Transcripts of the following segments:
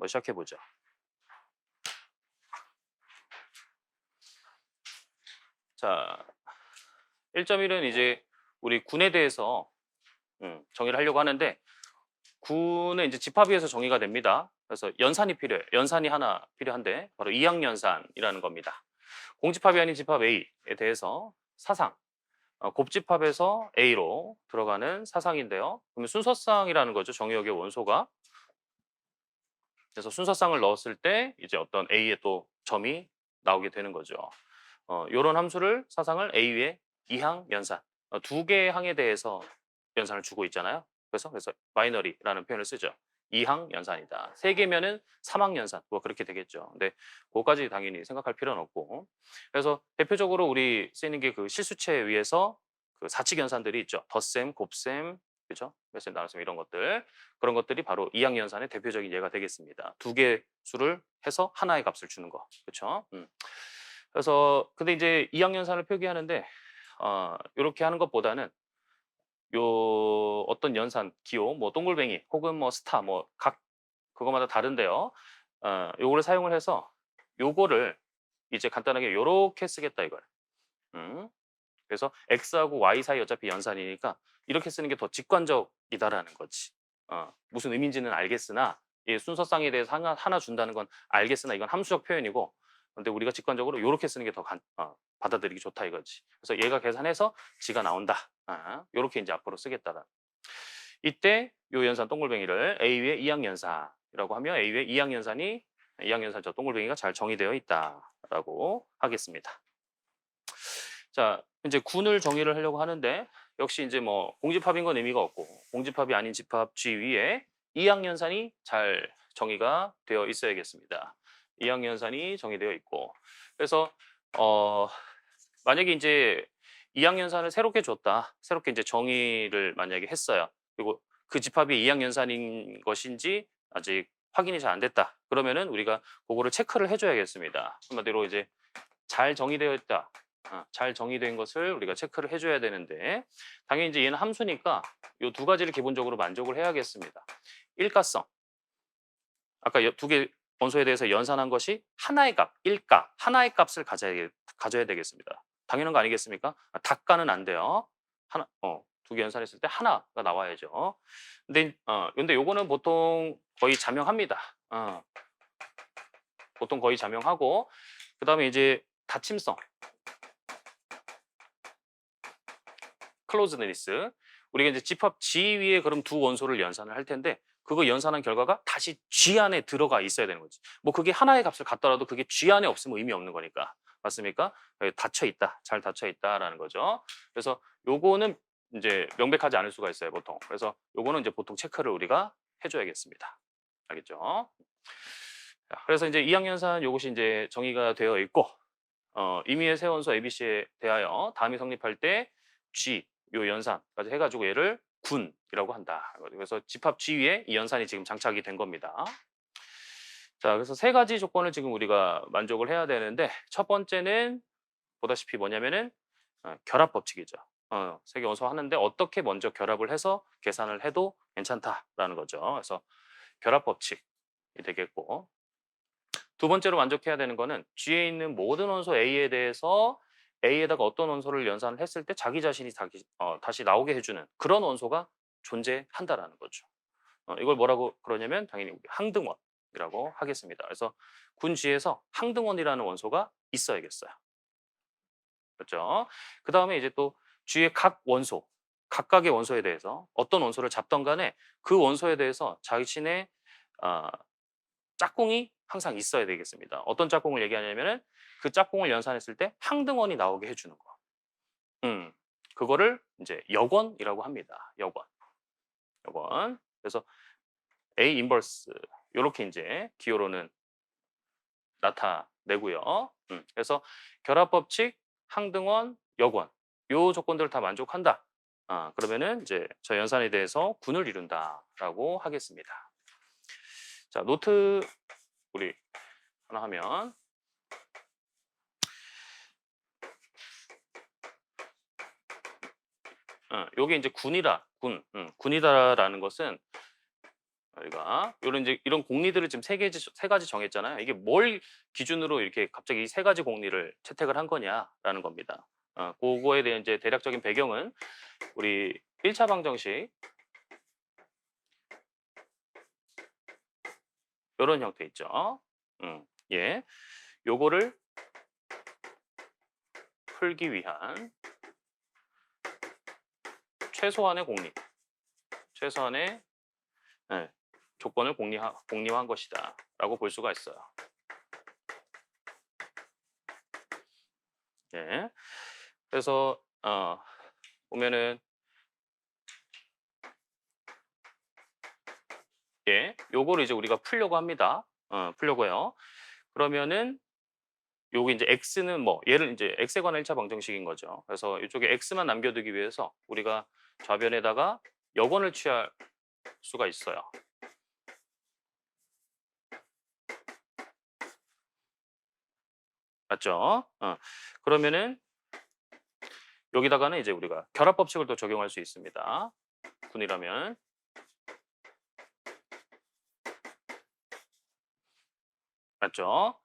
한번 시작해 보죠. 자, 1.1은 이제 우리 군에 대해서 정의를 하려고 하는데 군은 이제 집합위에서 정의가 됩니다. 그래서 연산이 필요해요. 연산이 하나 필요한데 바로 이항연산이라는 겁니다. 공집합이 아닌 집합 A에 대해서 사상, 곱집합에서 A로 들어가는 사상인데요. 그러면 순서쌍이라는 거죠. 정의역의 원소가. 그래서 순서쌍을 넣었을 때 이제 어떤 A의 또 점이 나오게 되는 거죠. 요런 함수를 사상을 A 위에 이항 연산. 두 개의 항에 대해서 연산을 주고 있잖아요. 그래서 바이너리라는 표현을 쓰죠. 이항 연산이다. 세 개면은 삼항 연산. 뭐 그렇게 되겠죠. 근데 그거까지 당연히 생각할 필요는 없고. 그래서 대표적으로 우리 쓰이는 게 그 실수체 위에서 그 사칙 연산들이 있죠. 덧셈, 곱셈, 그죠? 몇셈, 나눗셈 이런 것들. 그런 것들이 바로 이항 연산의 대표적인 예가 되겠습니다. 두 개 수를 해서 하나의 값을 주는 거. 그렇죠? 그래서 근데 이제 이항연산을 표기하는데 요렇게 하는 것보다는 요 어떤 연산, 기호, 뭐 동글뱅이 혹은 뭐 스타 뭐 각 그거마다 다른데요. 요거를 사용을 해서 요거를 이제 간단하게 요렇게 쓰겠다 이거예요. 음. 그래서 x하고 y 사이 어차피 연산이니까 이렇게 쓰는 게 더 직관적이다라는 거지. 무슨 의미인지는 알겠으나 이 순서쌍에 대해서 하나 준다는 건 알겠으나 이건 함수적 표현이고 근데 우리가 직관적으로 요렇게 쓰는 게 더 받아들이기 좋다 이거지. 그래서 얘가 계산해서 지가 나온다. 요렇게 이제 앞으로 쓰겠다라. 이때 요 연산 동글뱅이를 A 위에 이항연산이라고 하면 A 위에 이항연산 저 동글뱅이가 잘 정의되어 있다라고 하겠습니다. 자, 이제 군을 정의를 하려고 하는데 역시 이제 뭐 공집합인 건 의미가 없고 공집합이 아닌 집합 G 위에 이항연산이 잘 정의가 되어 있어야겠습니다. 이항연산이 정의되어 있고 그래서 만약에 이제 이항연산을 새롭게 줬다. 새롭게 이제 정의를 만약에 했어요. 그리고 그 집합이 이항연산인 것인지 아직 확인이 잘 안 됐다. 그러면은 우리가 그거를 체크를 해줘야겠습니다. 한마디로 이제 잘 정의되어 있다. 잘 정의된 것을 우리가 체크를 해줘야 되는데 당연히 이제 얘는 함수니까 이 두 가지를 기본적으로 만족을 해야겠습니다. 일가성. 아까 두 개 원소에 대해서 연산한 것이 하나의 값, 일가, 하나의 값을 가져야 되겠습니다. 당연한 거 아니겠습니까? 닭가는 안 돼요. 두 개 연산했을 때 하나가 나와야죠. 근데 요거는 보통 거의 자명합니다. 보통 거의 자명하고 그다음에 이제 닫힘성. 클로즈드니스. 우리가 이제 집합 G 위에 그럼 두 원소를 연산을 할 텐데 그거 연산한 결과가 다시 G 안에 들어가 있어야 되는 거지. 뭐 그게 하나의 값을 갖더라도 그게 G 안에 없으면 의미 없는 거니까. 맞습니까? 닫혀 있다. 잘 닫혀 있다라는 거죠. 그래서 요거는 이제 명백하지 않을 수가 있어요, 보통. 그래서 요거는 이제 보통 체크를 우리가 해줘야겠습니다. 알겠죠? 자, 그래서 이제 이항연산 요것이 이제 정의가 되어 있고 임의의 세 원소 ABC에 대하여 다음이 성립할 때 G 요 연산까지 해가지고 얘를 군이라고 한다. 그래서 집합 G 위에 이 연산이 지금 장착이 된 겁니다. 자, 그래서 세 가지 조건을 지금 우리가 만족을 해야 되는데 첫 번째는 보다시피 뭐냐면은 결합 법칙이죠. 세 개 원소 하는데 어떻게 먼저 결합을 해서 계산을 해도 괜찮다라는 거죠. 그래서 결합 법칙이 되겠고 두 번째로 만족해야 되는 거는 G에 있는 모든 원소 A에 대해서 A에다가 어떤 원소를 연산을 했을 때 자기 자신이 다시 나오게 해주는 그런 원소가 존재한다라는 거죠. 이걸 뭐라고 그러냐면 당연히 항등원이라고 하겠습니다. 그래서 군 G에서 항등원이라는 원소가 있어야겠어요. 그렇죠? 그 다음에 이제 또 G의 각 원소, 각각의 원소에 대해서 어떤 원소를 잡던 간에 그 원소에 대해서 자신의 짝꿍이 항상 있어야 되겠습니다. 어떤 짝꿍을 얘기하냐면은 그 짝꿍을 연산했을 때 항등원이 나오게 해주는 거. 그거를 이제 역원이라고 합니다. 역원. 그래서 A 인버스 이렇게 이제 기호로는 나타내고요. 그래서 결합법칙, 항등원, 역원 요 조건들을 다 만족한다. 그러면은 이제 저 연산에 대해서 군을 이룬다라고 하겠습니다. 자, 노트 우리 하나 하면 요게 이제 군이다라는 것은 우리가 요런 이제 이런 공리들을 지금 세 가지 정했잖아요. 이게 뭘 기준으로 이렇게 갑자기 이 세 가지 공리를 채택을 한 거냐라는 겁니다. 그거에 대한 이제 대략적인 배경은 우리 1차 방정식 요런 형태 있죠. 예. 요거를 풀기 위한 최소한의 공리, 최소한의 예, 조건을 공리화한 것이다라고 볼 수가 있어요. 예. 그래서 보면은 예, 요거를 이제 우리가 풀려고 합니다. 풀려고요. 그러면은 요게 이제 x는 뭐 얘를 이제 x에 관한 1차 방정식인 거죠. 그래서 이쪽에 x만 남겨두기 위해서 우리가 좌변에다가 여건을 취할 수가 있어요. 맞죠? 그러면은 여기다가는 이제 우리가 결합 법칙을 또 적용할 수 있습니다. 군이라면 맞죠?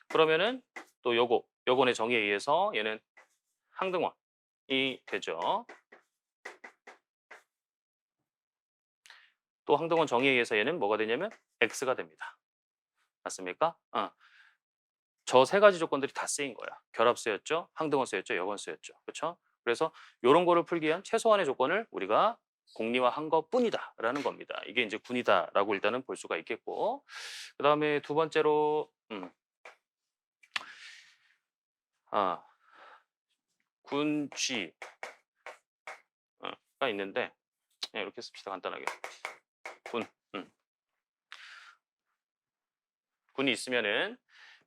그러면은 또 요건의 정의에 의해서 얘는 항등원이 되죠. 또 항등원 정의에 의해서 얘는 뭐가 되냐면 x가 됩니다. 맞습니까? 저 세 가지 조건들이 다 쓰인 거야. 결합수였죠, 항등원수였죠, 여건수였죠. 그렇죠? 그래서 이런 거를 풀기 위한 최소한의 조건을 우리가 공리화한 것뿐이다라는 겁니다. 이게 이제 군이다라고 일단은 볼 수가 있겠고, 그다음에 두 번째로 군쥐가 있는데 이렇게 씁시다 간단하게. 군, 군이 있으면은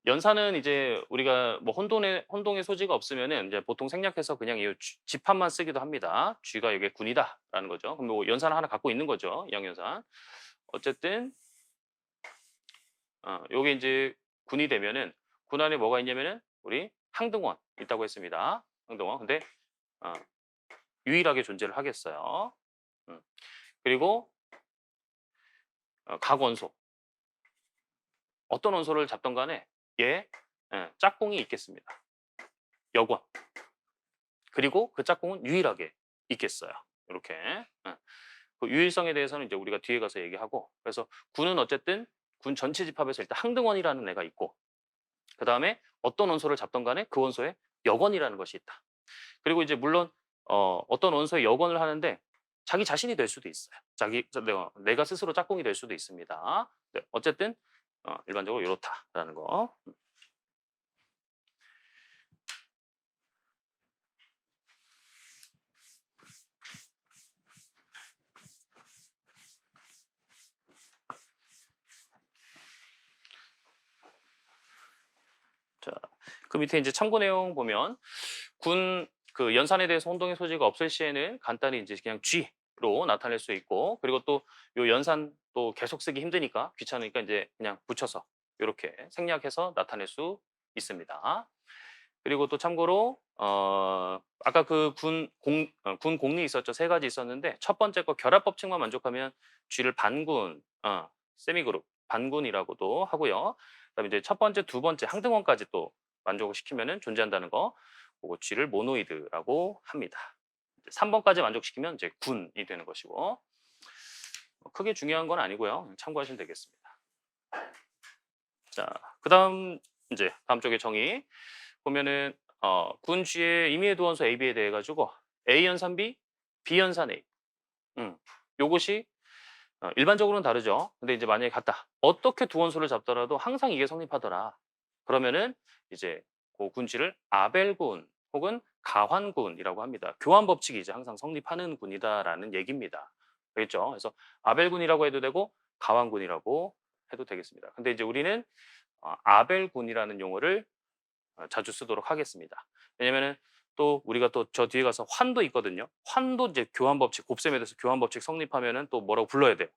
연산은 이제 우리가 뭐 혼동의 소지가 없으면은 이제 보통 생략해서 그냥 이 집합만 쓰기도 합니다. 쥐가 이게 군이다라는 거죠. 그럼 뭐 연산 하나 갖고 있는 거죠. 이항연산. 어쨌든 요게 이제 군이 되면은 군 안에 뭐가 있냐면은 우리 항등원 있다고 했습니다. 항등원. 근데 어, 유일하게 존재를 하겠어요. 음. 그리고 각 원소 어떤 원소를 잡던 간에 얘 짝꿍이 있겠습니다. 여권. 그리고 그 짝꿍은 유일하게 있겠어요. 이렇게. 그 유일성에 대해서는 이제 우리가 뒤에 가서 얘기하고, 그래서 군은 어쨌든 군 전체 집합에서 일단 항등원이라는 애가 있고, 그 다음에 어떤 원소를 잡던 간에 그 원소에 여건이라는 것이 있다. 그리고 이제 물론 어떤 원소에 여건을 하는데 자기 자신이 될 수도 있어요. 내가 스스로 짝꿍이 될 수도 있습니다. 네, 어쨌든 일반적으로 이렇다라는 거. 자, 그 밑에 이제 참고 내용 보면 군 그 연산에 대해서 혼동의 소지가 없을 시에는 간단히 이제 그냥 G로 나타낼 수 있고, 그리고 또 요 연산 또 계속 쓰기 힘드니까 귀찮으니까 이제 그냥 붙여서 이렇게 생략해서 나타낼 수 있습니다. 그리고 또 참고로 아까 그 군 공리 있었죠. 세 가지 있었는데 첫 번째 거 결합 법칙만 만족하면 G를 반군, 세미그룹 반군이라고도 하고요. 그다음에 이제 첫 번째, 두 번째 항등원까지 또 만족을 시키면은 존재한다는 거, 그거 G를 모노이드라고 합니다. 3번까지 만족시키면 이제 군이 되는 것이고, 크게 중요한 건 아니고요. 참고하시면 되겠습니다. 자, 그다음 이제 다음 쪽에 정의 보면은 군 G의 임의의 두원소 AB에 대해 가지고 A 연산 B, B 연산 A. 요것이 일반적으로는 다르죠. 근데 이제 만약에 같다. 어떻게 두원소를 잡더라도 항상 이게 성립하더라. 그러면은 이제 그 군지를 아벨군 혹은 가환군이라고 합니다. 교환 법칙이 이제 항상 성립하는 군이다라는 얘기입니다. 알겠죠? 그래서 아벨군이라고 해도 되고 가환군이라고 해도 되겠습니다. 근데 이제 우리는 아벨군이라는 용어를 자주 쓰도록 하겠습니다. 왜냐면은 또 우리가 또 저 뒤에 가서 환도 있거든요. 환도 이제 교환 법칙, 곱셈에 대해서 교환 법칙 성립하면은 또 뭐라고 불러야 돼요.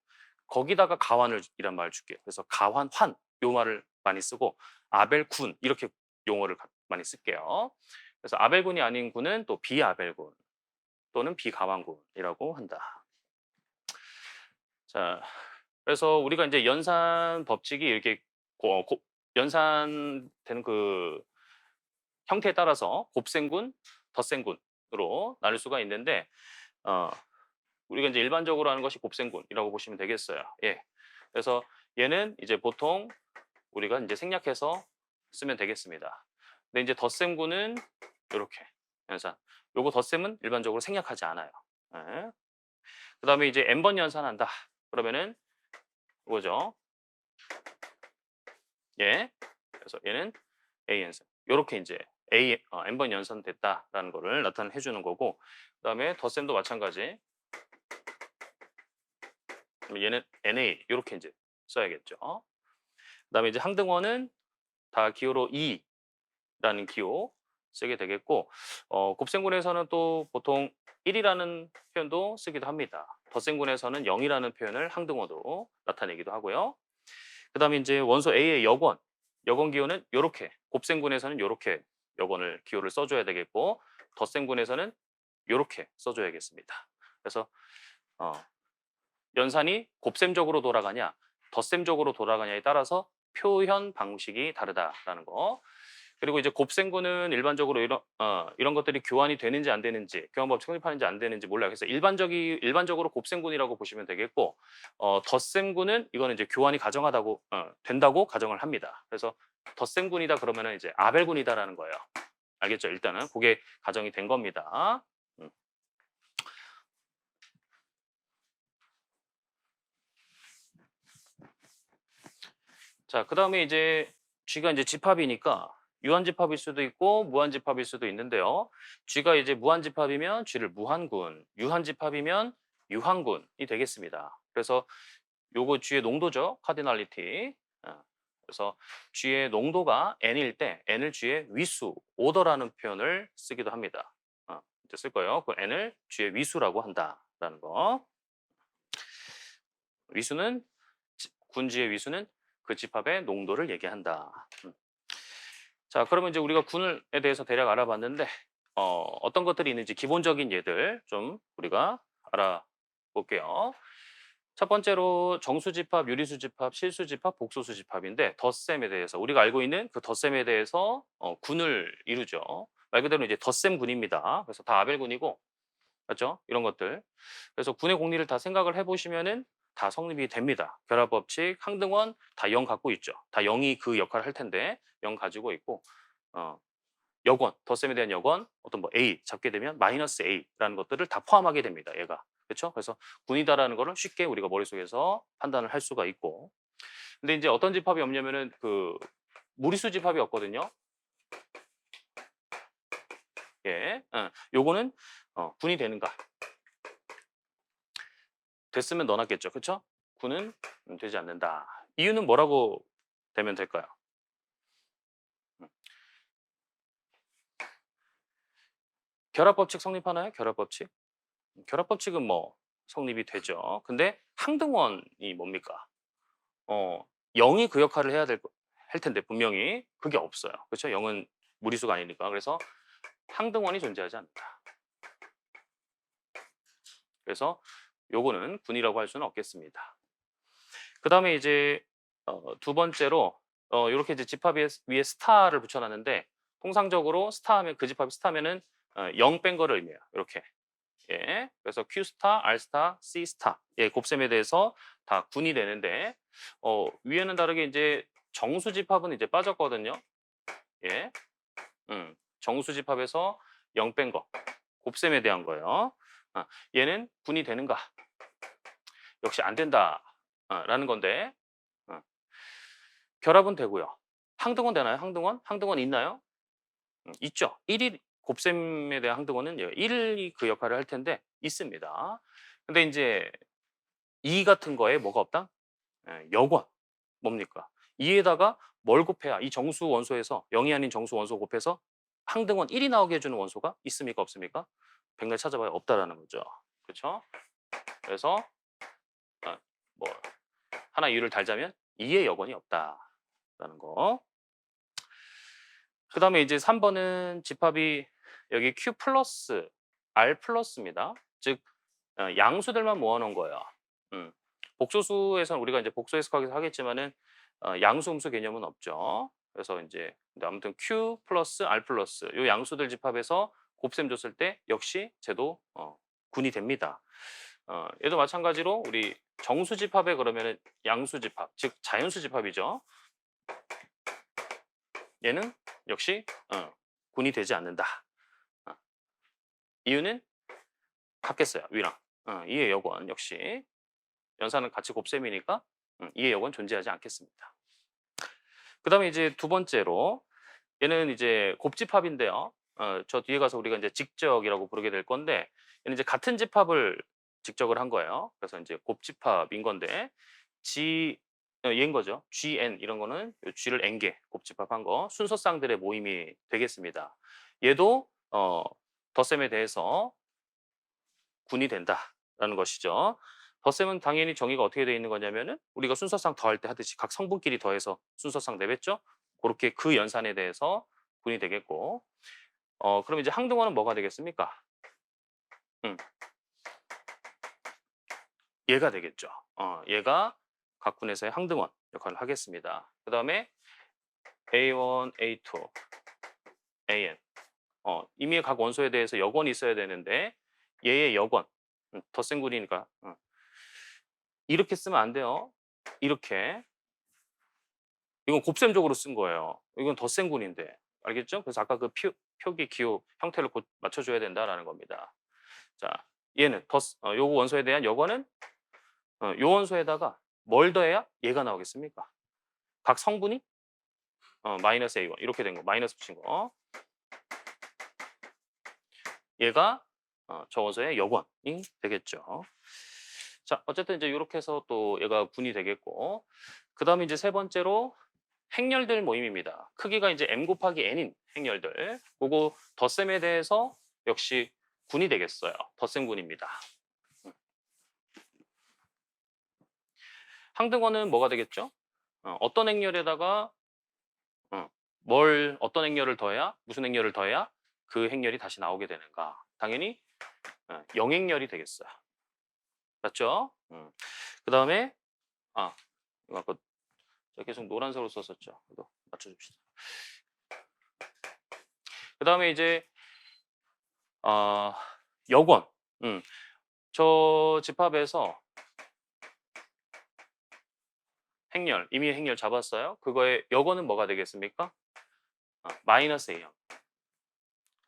거기다가 가환을 이란 말을 줄게요. 그래서 가환, 환 요 말을 많이 쓰고 아벨군 이렇게 용어를 많이 쓸게요. 그래서 아벨군이 아닌 군은 또 비아벨군 또는 비가환군이라고 한다. 자, 그래서 우리가 이제 연산 법칙이 이렇게 연산되는 그 형태에 따라서 곱셈군, 덧셈군으로 나눌 수가 있는데 어, 우리가 이제 일반적으로 하는 것이 곱셈군이라고 보시면 되겠어요. 예. 그래서 얘는 이제 보통 우리가 이제 생략해서 쓰면 되겠습니다. 근데 이제 덧셈군은 이렇게 연산. 요거 덧셈은 일반적으로 생략하지 않아요. 예. 그다음에 이제 n번 연산한다. 그러면은 이거죠. 예. 그래서 얘는 a 연산. 요렇게 이제 n번 연산됐다라는 거를 나타내 주는 거고 그다음에 덧셈도 마찬가지. 얘는 NA 이렇게 이제 써야겠죠. 그다음에 이제 항등원은 다 기호로 2라는 기호 쓰게 되겠고 곱셈군에서는 또 보통 1이라는 표현도 쓰기도 합니다. 덧셈군에서는 0이라는 표현을 항등원으로 나타내기도 하고요. 그다음에 이제 원소 A의 여권 기호는 이렇게 곱셈군에서는 이렇게 여권을 기호를 써줘야 되겠고 덧셈군에서는 이렇게 써줘야겠습니다. 그래서 연산이 곱셈적으로 돌아가냐, 덧셈적으로 돌아가냐에 따라서 표현 방식이 다르다라는 거. 그리고 이제 곱셈군은 일반적으로 이런 것들이 교환이 되는지 안 되는지, 교환법칙 성립하는지 안 되는지 몰라요. 그래서 일반적으로 곱셈군이라고 보시면 되겠고, 덧셈군은 이거는 이제 교환이 된다고 가정을 합니다. 그래서 덧셈군이다 그러면은 이제 아벨군이다라는 거예요. 알겠죠? 일단은 그게 가정이 된 겁니다. 자, 그 다음에 이제 G가 이제 집합이니까 유한집합일 수도 있고 무한집합일 수도 있는데요. G가 이제 무한집합이면 G를 무한군, 유한집합이면 유한군이 되겠습니다. 그래서 요거 G의 농도죠. 카디널리티. 그래서 G의 농도가 N일 때 N을 G의 위수, 오더라는 표현을 쓰기도 합니다. 이제 쓸 거예요. 그 N을 G의 위수라고 한다라는 거. 위수는 군지의 위수는 그 집합의 농도를 얘기한다. 자, 그러면 이제 우리가 군에 대해서 대략 알아봤는데 어떤 것들이 있는지 기본적인 예들 좀 우리가 알아볼게요. 첫 번째로 정수집합, 유리수집합, 실수집합, 복소수집합인데 덧셈에 대해서 우리가 알고 있는 그 덧셈에 대해서 군을 이루죠. 말 그대로 이제 덧셈 군입니다. 그래서 다 아벨군이고 맞죠? 이런 것들. 그래서 군의 공리를 다 생각을 해보시면은 다 성립이 됩니다. 결합법칙, 항등원 다 0 갖고 있죠. 다 0이 그 역할을 할 텐데 0 가지고 있고 여권, 덧셈에 대한 여권, 어떤 뭐 A 잡게 되면 마이너스 A라는 것들을 다 포함하게 됩니다. 얘가. 그렇죠? 그래서 군이다라는 거를 쉽게 우리가 머릿속에서 판단을 할 수가 있고. 근데 이제 어떤 집합이 없냐면은 그 무리수 집합이 없거든요. 예. 요거는 군이 되는가? 됐으면 넣어놨겠죠. 그렇죠? 군은 되지 않는다. 이유는 뭐라고 되면 될까요? 결합법칙 성립하나요? 결합법칙? 결합법칙은 뭐 성립이 되죠. 근데 항등원이 뭡니까? 0이 그 역할을 할 텐데 분명히 그게 없어요. 그렇죠? 0은 무리수가 아니니까. 그래서 항등원이 존재하지 않는다. 그래서 요거는 군이라고 할 수는 없겠습니다. 그다음에 이제 두 번째로 이렇게 이제 집합 위에 스타를 붙여놨는데 통상적으로 스타하면 그 집합이 스타면은 0 뺀 거를 의미해요. 이렇게. 예. 그래서 Q 스타, R 스타, C 스타. 예, 곱셈에 대해서 다 군이 되는데 위에는 다르게 이제 정수 집합은 이제 빠졌거든요. 예. 정수 집합에서 0 뺀 거. 곱셈에 대한 거예요. 얘는 군이 되는가? 역시 안 된다. 라는 건데 결합은 되고요. 항등원 되나요? 항등원? 항등원 있나요? 있죠. 1이 곱셈에 대한 항등원은 1이 그 역할을 할 텐데 있습니다. 근데 이제 2 같은 거에 뭐가 없다? 여권. 뭡니까? 2에다가 뭘 곱해야 이 정수 원소에서 0이 아닌 정수 원소 곱해서 항등원 1이 나오게 해주는 원소가 있습니까? 없습니까? 백날 찾아봐야 없다라는 거죠. 그렇죠? 그래서 뭐 하나 이유를 달자면 2의 여권이 없다라는 거. 그 다음에 이제 3번은 집합이 여기 Q 플러스 R 플러스입니다. 즉 양수들만 모아놓은 거예요. 복소수에서는 우리가 이제 복소 해석하기도 하겠지만은 양수 음수 개념은 없죠. 그래서 이제 근데 아무튼 Q 플러스 R 플러스 요 양수들 집합해서 곱셈 줬을 때 역시 쟤도 군이 됩니다. 얘도 마찬가지로 우리 정수 집합에 그러면은 양수 집합, 즉 자연수 집합이죠. 얘는 역시 군이 되지 않는다. 이유는 같겠어요. 위랑. 이의 여권 역시 연산은 같이 곱셈이니까 이의 여권 존재하지 않겠습니다. 그다음에 이제 두 번째로 얘는 이제 곱집합인데요. 저 뒤에 가서 우리가 이제 직적이라고 부르게 될 건데 얘는 이제 같은 집합을 직적을 한 거예요. 그래서 이제 곱집합인 건데 얘인 거죠. GN 이런 거는 요 G를 N개 곱집합한 거 순서쌍들의 모임이 되겠습니다. 얘도 덧셈에 대해서 군이 된다라는 것이죠. 덧셈은 당연히 정의가 어떻게 되어 있는 거냐면은 우리가 순서상 더할 때 하듯이 각 성분끼리 더해서 순서상 내뱉죠. 그렇게 그 연산에 대해서 군이 되겠고, 그럼 이제 항등원은 뭐가 되겠습니까? 얘가 되겠죠. 얘가 각 군에서의 항등원 역할을 하겠습니다. 그 다음에 A1, A2, AN. 이미 각 원소에 대해서 여권이 있어야 되는데 얘의 여권, 덧셈 군이니까 이렇게 쓰면 안 돼요. 이렇게. 이건 곱셈적으로 쓴 거예요. 이건 덧셈 군인데. 알겠죠? 그래서 아까 그 표기 기호 형태를 곧 맞춰줘야 된다라는 겁니다. 자, 얘는 요 원소에 대한 여권은 요 원소에다가 뭘 더해야 얘가 나오겠습니까? 각 성분이 마이너스 A1 이렇게 된 거, 마이너스 붙인 거. 얘가 저 원소의 여권이 되겠죠. 자, 어쨌든 이제 이렇게 해서 또 얘가 군이 되겠고, 그 다음에 이제 세 번째로 행렬들 모임입니다. 크기가 이제 m 곱하기 n인 행렬들. 그거 덧셈에 대해서 역시 군이 되겠어요. 덧셈 군입니다. 항등원은 뭐가 되겠죠? 어떤 행렬에다가 어떤 행렬을 더해야 무슨 행렬을 더해야 그 행렬이 다시 나오게 되는가? 당연히 영행렬이 되겠어요. 맞죠? 그 다음에 이거 아까 계속 노란색으로 썼었죠. 이거 맞춰줍시다. 그 다음에 이제 여권. 저 집합에서 행렬, 이미 행렬 잡았어요. 그거의 여권은 뭐가 되겠습니까? 마이너스 A형.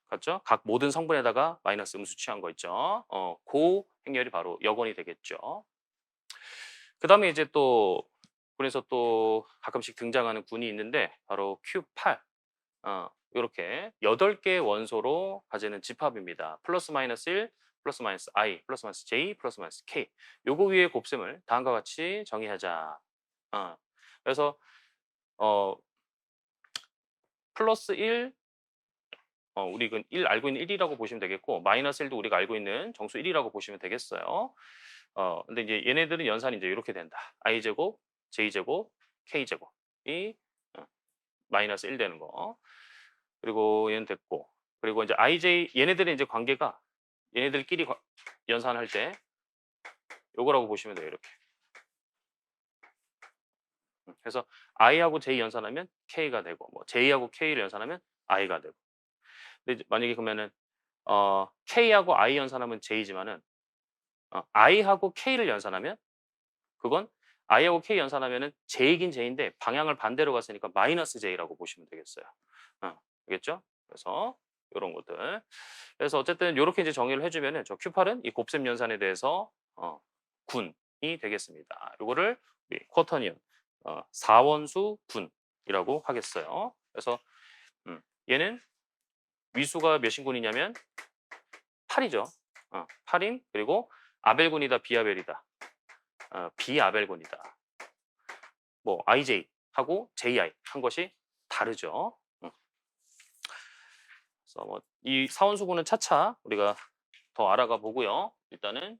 맞죠? 각 모든 성분에다가 마이너스 음수 취한 거 있죠. 그 행렬이 바로 여권이 되겠죠. 그 다음에 이제 또 군에서 또 가끔씩 등장하는 군이 있는데 바로 Q8. 이렇게 8개의 원소로 가지는 집합입니다. 플러스 마이너스 1, 플러스 마이너스 I, 플러스 마이너스 J, 플러스 마이너스 K. 요거 위에 곱셈을 다음과 같이 정의하자. 그래서 플러스 1, 우리 이건 1 알고 있는 1이라고 보시면 되겠고 마이너스 1도 우리가 알고 있는 정수 1이라고 보시면 되겠어요. 근데 이제 얘네들은 연산이 이제 이렇게 된다. i제곱, j제곱, k제곱이 마이너스 1 되는 거. 그리고 얘는 됐고. 그리고 이제 얘네들의 이제 관계가 얘네들끼리 연산할 때 요거라고 보시면 돼요. 이렇게. 그래서 i하고 j 연산하면 k가 되고 뭐 j하고 k를 연산하면 i가 되고. 근데 만약에 그러면은 k하고 i 연산하면 j지만은 i하고 k를 연산하면 그건 i하고 k 연산하면은 j이긴 j인데 방향을 반대로 갔으니까 마이너스 j라고 보시면 되겠어요. 알겠죠? 그래서 이런 것들. 그래서 어쨌든 이렇게 이제 정의를 해주면은 저 Q8은 이 곱셈 연산에 대해서 군이 되겠습니다. 이거를 우리 쿼터니언 4원수 군이라고 하겠어요. 그래서 얘는 위수가 몇 신군이냐면 8이죠. 8인 그리고 아벨군이다 비아벨이다. 비아벨군이다. 뭐 IJ 하고 JI 한 것이 다르죠. 그래서 뭐 이 사원수군은 차차 우리가 더 알아가 보고요. 일단은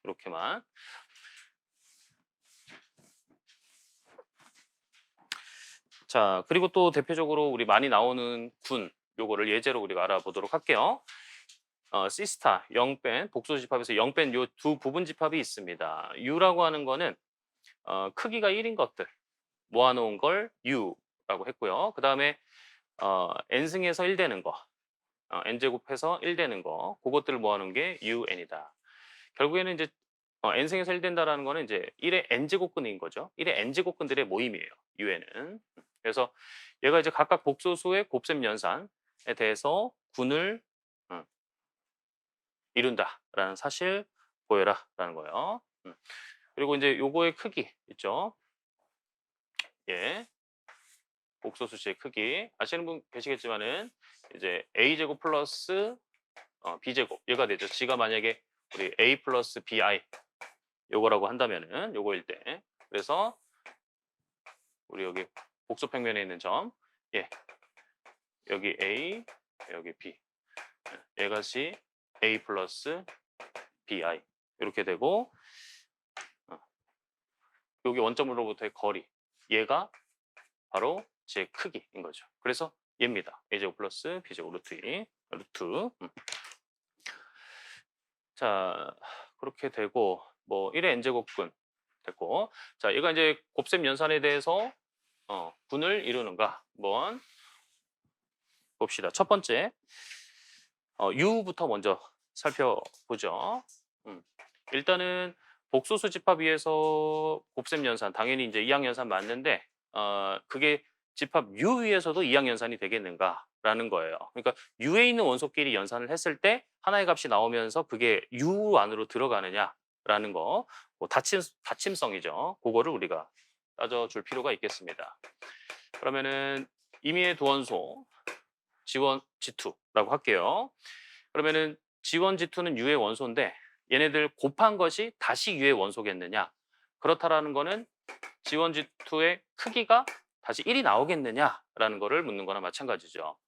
이렇게만. 자, 그리고 또 대표적으로 우리 많이 나오는 군 요거를 예제로 우리가 알아보도록 할게요. C스타 0뺀 복소 집합에서 0뺀 요 두 부분 집합이 있습니다. U라고 하는 거는 크기가 1인 것들 모아놓은 걸 U라고 했고요. 그 다음에 n승에서 1 되는 거, n제곱해서 1 되는 거, 그것들을 모아놓은 게 UN이다. 결국에는 이제 n승에서 1 된다라는 거는 이제 1의 n제곱근인 거죠. 1의 n제곱근들의 모임이에요. UN은. 그래서 얘가 이제 각각 복소수의 곱셈 연산에 대해서 군을 이룬다라는 사실 보여라라는 거예요. 그리고 이제 요거의 크기 있죠. 예. 복소수치의 크기 아시는 분 계시겠지만은 이제 a제곱 플러스 b제곱 얘가 되죠. g가 만약에 우리 a 플러스 bi 요거라고 한다면은 요거일 때 그래서 우리 여기 복소 평면에 있는 점 예. 여기 a 여기 b 얘가시 a 플러스 bi 이렇게 되고 여기 원점으로부터의 거리 얘가 바로 제 크기인 거죠. 그래서 얘입니다. a제곱 플러스 b제곱 루트 2 루트 자 그렇게 되고 뭐 1의 n제곱근 됐고 자 얘가 이제 곱셈 연산에 대해서 군을 이루는가 한번 봅시다. 첫 번째 U부터 먼저 살펴보죠. 일단은 복소수 집합 위에서 곱셈 연산 당연히 이제 이항 연산 맞는데 그게 집합 U 위에서도 이항 연산이 되겠는가라는 거예요. 그러니까 U에 있는 원소끼리 연산을 했을 때 하나의 값이 나오면서 그게 U 안으로 들어가느냐라는 거, 뭐 다침성이죠. 그거를 우리가 따져줄 필요가 있겠습니다. 그러면은 임의의 두 원소 G1, G2라고 할게요. 그러면은 G1, G2는 U의 원소인데 얘네들 곱한 것이 다시 U의 원소겠느냐? 그렇다라는 거는 G1, G2의 크기가 다시 1이 나오겠느냐라는 거를 묻는 거나 마찬가지죠.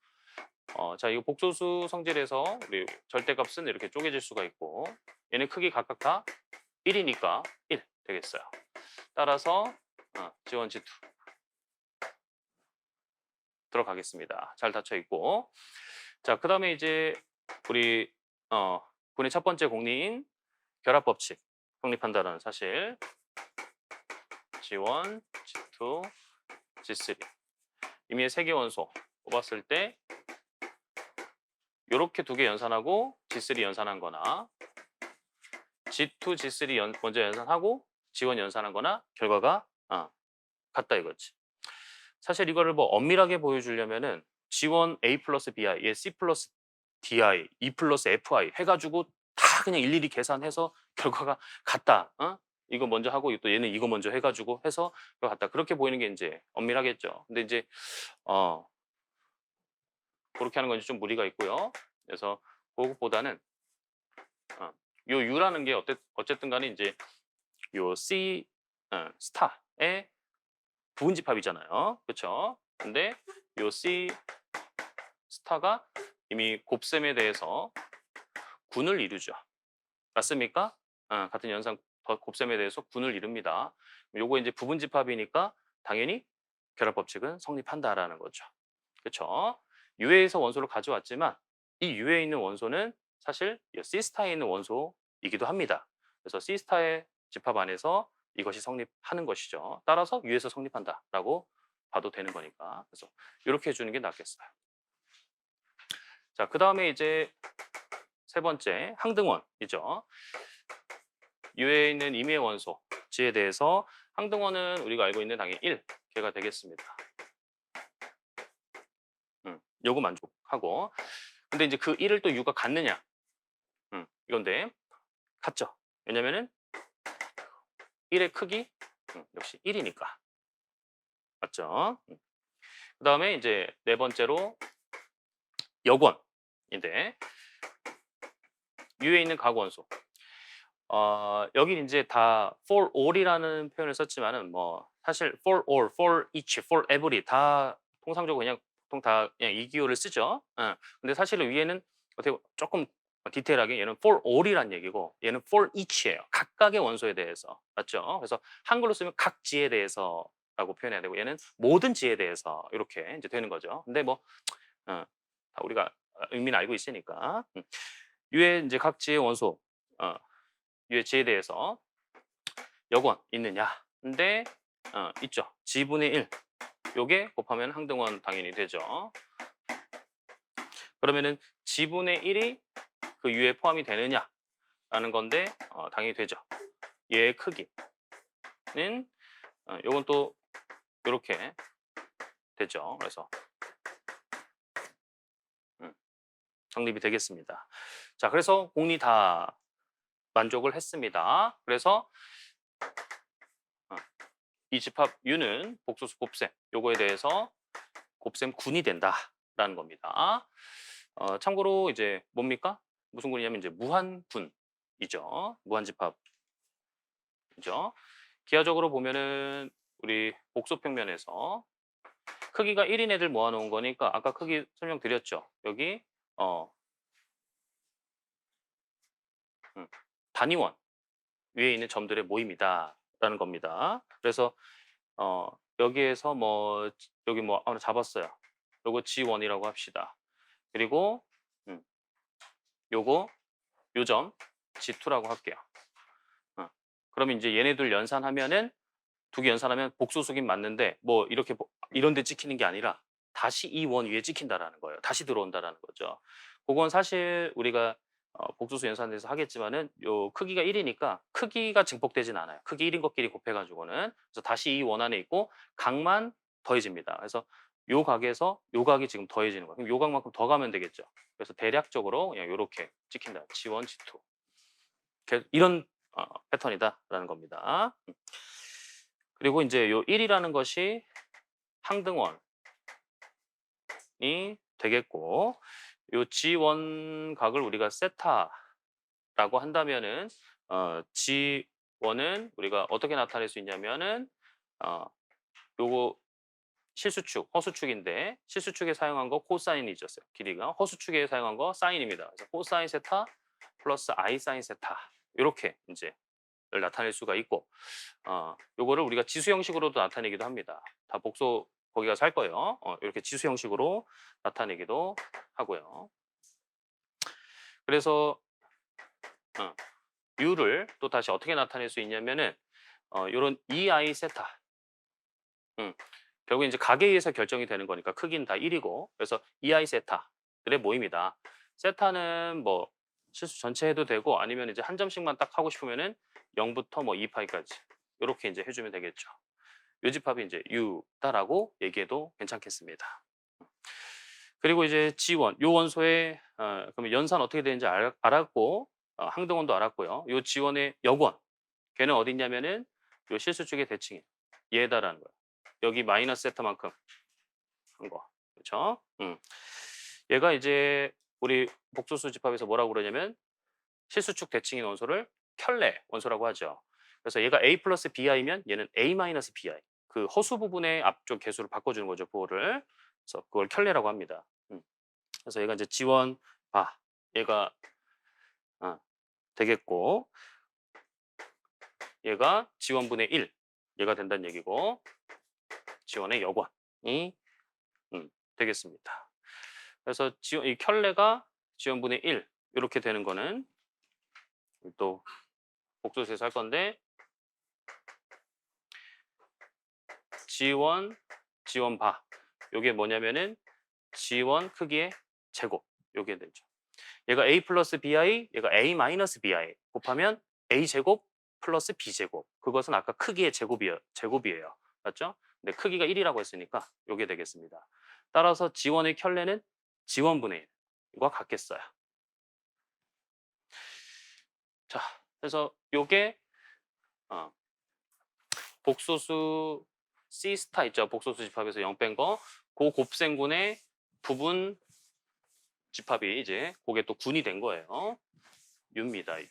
자, 이거 복소수 성질에서 우리 절대값은 이렇게 쪼개질 수가 있고 얘네 크기 각각 다 1이니까 1 되겠어요. 따라서 G1, G2 들어가겠습니다. 잘 닫혀 있고 자, 그 다음에 이제 우리 군의 첫 번째 공리인 결합법칙 성립한다는 사실 G1, G2, G3 임의의 세 개 원소 뽑았을 때 이렇게 두 개 연산하고 G3 연산한 거나 G2, G3 먼저 연산하고 G1 연산한 거나 결과가 같다 이거지. 사실 이거를 뭐 엄밀하게 보여주려면은 G1 A 플러스 BI, 얘 C 플러스 DI, E 플러스 FI 해가지고 다 그냥 일일이 계산해서 결과가 같다. 이거 먼저 하고 또 얘는 이거 먼저 해가지고 해서 같다. 그렇게 보이는 게 이제 엄밀하겠죠. 근데 이제 그렇게 하는 건 좀 무리가 있고요. 그래서 그것보다는 요 U라는 게 어쨌든 간에 이제 요 C 스타의 부분집합이잖아요. 그렇죠? 근데 요 C 스타가 이미 곱셈에 대해서 군을 이루죠. 맞습니까? 같은 연산 곱셈에 대해서 군을 이룹니다. 요거 이제 부분집합이니까 당연히 결합법칙은 성립한다라는 거죠. 그렇죠? U에서 원소를 가져왔지만 이 U에 있는 원소는 사실 C스타에 있는 원소이기도 합니다. 그래서 C스타의 집합 안에서 이것이 성립하는 것이죠. 따라서 U에서 성립한다라고 봐도 되는 거니까. 그래서 이렇게 해주는 게 낫겠어요. 자, 그 다음에 이제 세 번째 항등원이죠. U에 있는 임의의 원소 G에 대해서 항등원은 우리가 알고 있는 당연히 1 개가 되겠습니다. 요거 만족하고. 근데 이제 그 1을 또 U가 같느냐? 이건데 같죠. 왜냐면은 1의 크기 역시 1이니까. 맞죠? 그 다음에 이제 네 번째로 역원인데 U에 있는 가구원소. 여기 이제 다 for all이라는 표현을 썼지만은 뭐 사실 for all, for each, for every 다 통상적으로 그냥 보통 다 그냥 이 기호를 쓰죠. 근데 사실은 위에는 어떻게 조금 디테일하게 얘는 for all이란 얘기고 얘는 for each예요. 각각의 원소에 대해서. 맞죠? 그래서 한글로 쓰면 각 지에 대해서라고 표현해야 되고 얘는 모든 지에 대해서 이렇게 이제 되는 거죠. 근데 뭐 다 우리가 의미는 알고 있으니까. U의 이제 각 지의 원소, U의 지에 대해서 여권 있느냐? 근데 있죠. G분의 1. 요게 곱하면 항등원 당연히 되죠. 그러면은 G분의 1이 그 U에 포함이 되느냐라는 건데 당연히 되죠. 얘의 크기는 요건 또 이렇게 되죠. 그래서 성립이 되겠습니다. 자, 그래서 공리 다 만족을 했습니다. 그래서 이 집합 U는 복소수 곱셈 요거에 대해서 곱셈 군이 된다라는 겁니다. 참고로 이제 뭡니까? 무슨 군이냐면 이제 무한군이죠. 무한집합이죠. 기하적으로 보면은 우리 복소평면에서 크기가 1인 애들 모아놓은 거니까 아까 크기 설명드렸죠. 여기 단위원 위에 있는 점들의 모임이다라는 겁니다. 그래서 여기에서 뭐 여기 뭐 하나 잡았어요. 요거 G1이라고 합시다. 그리고 요거 요점 G2라고 할게요. 그러면 이제 얘네들 연산하면은 두 개 연산하면 복소수긴 맞는데 뭐 이렇게 이런 데 찍히는 게 아니라 다시 이 원 위에 찍힌다라는 거예요. 다시 들어온다라는 거죠. 그건 사실 우리가 복소수 연산돼서 하겠지만은 요 크기가 1이니까 크기가 증폭되진 않아요. 크기 1인 것끼리 곱해가지고는. 그래서 다시 이 원 안에 있고 각만 더해집니다. 그래서 요 각에서 요 각이 지금 더해지는 거예요. 그럼 요 각만큼 더 가면 되겠죠. 그래서 대략적으로 그냥 요렇게 찍힌다. G1, G2. 이런 패턴이다라는 겁니다. 그리고 이제 요 1이라는 것이 항등원이 되겠고 요 G1 각을 우리가 세타라고 한다면은 G1은 우리가 어떻게 나타낼 수 있냐면은 요거 실수축, 허수축인데 실수축에 사용한 거 코사인이 있었어요. 길이가 허수축에 사용한 거 사인입니다. 그래서 코사인 세타 플러스 I 사인 세타 이렇게 이제 나타낼 수가 있고 요거를 우리가 지수 형식으로도 나타내기도 합니다. 다 복소 거기가 살 거예요. 이렇게 지수 형식으로 나타내기도 하고요. 그래서 U를 또 다시 어떻게 나타낼 수 있냐면은 요런 EI 세타 결국 이제 각에 의해서 결정이 되는 거니까 크기는 다 1이고 그래서 EI 세타들의 모임이다. 세타는 뭐 실수 전체 해도 되고 아니면 이제 한 점씩만 딱 하고 싶으면은 0부터 뭐 2파이까지 이렇게 이제 해주면 되겠죠. 요 집합이 이제 U다라고 얘기해도 괜찮겠습니다. 그리고 이제 G1 요 원소의 그러면 연산 어떻게 되는지 알았고 항등원도 알았고요. 요 G1의 역원 걔는 어디 있냐면은 요 실수축의 대칭이 얘다라는 거예요. 여기 마이너스 세타만큼 한 거. 그렇죠? 얘가 이제 우리 복소수 집합에서 뭐라고 그러냐면 실수축 대칭인 원소를 켤레 원소라고 하죠. 그래서 얘가 A 플러스 BI면 얘는 A 마이너스 BI. 그 허수 부분의 앞쪽 개수를 바꿔주는 거죠. 부호를. 그래서 그걸 켤레라고 합니다. 그래서 얘가 이제 G1 얘가 되겠고 얘가 G1분의 1 얘가 된다는 얘기고 G1의 역원이 되겠습니다. 그래서 이 켤레가 G1분의 1 이렇게 되는 거는 또 복소수에서 할 건데 G1 요게 뭐냐면은 G1 크기의 제곱 요게 되죠. 얘가 A 플러스 BI 얘가 A 마이너스 BI 곱하면 A 제곱 플러스 B 제곱 그것은 아까 크기의 제곱이에요. 맞죠? 근데 크기가 1이라고 했으니까 요게 되겠습니다. 따라서 G1의 켤레는 G1분의 1과 같겠어요. 자, 그래서 요게 복소수 C 스타 있죠. 복소수 집합에서 0 뺀 거. 그 곱셈군의 부분 집합이 이제 그게 또 군이 된 거예요. U입니다. U.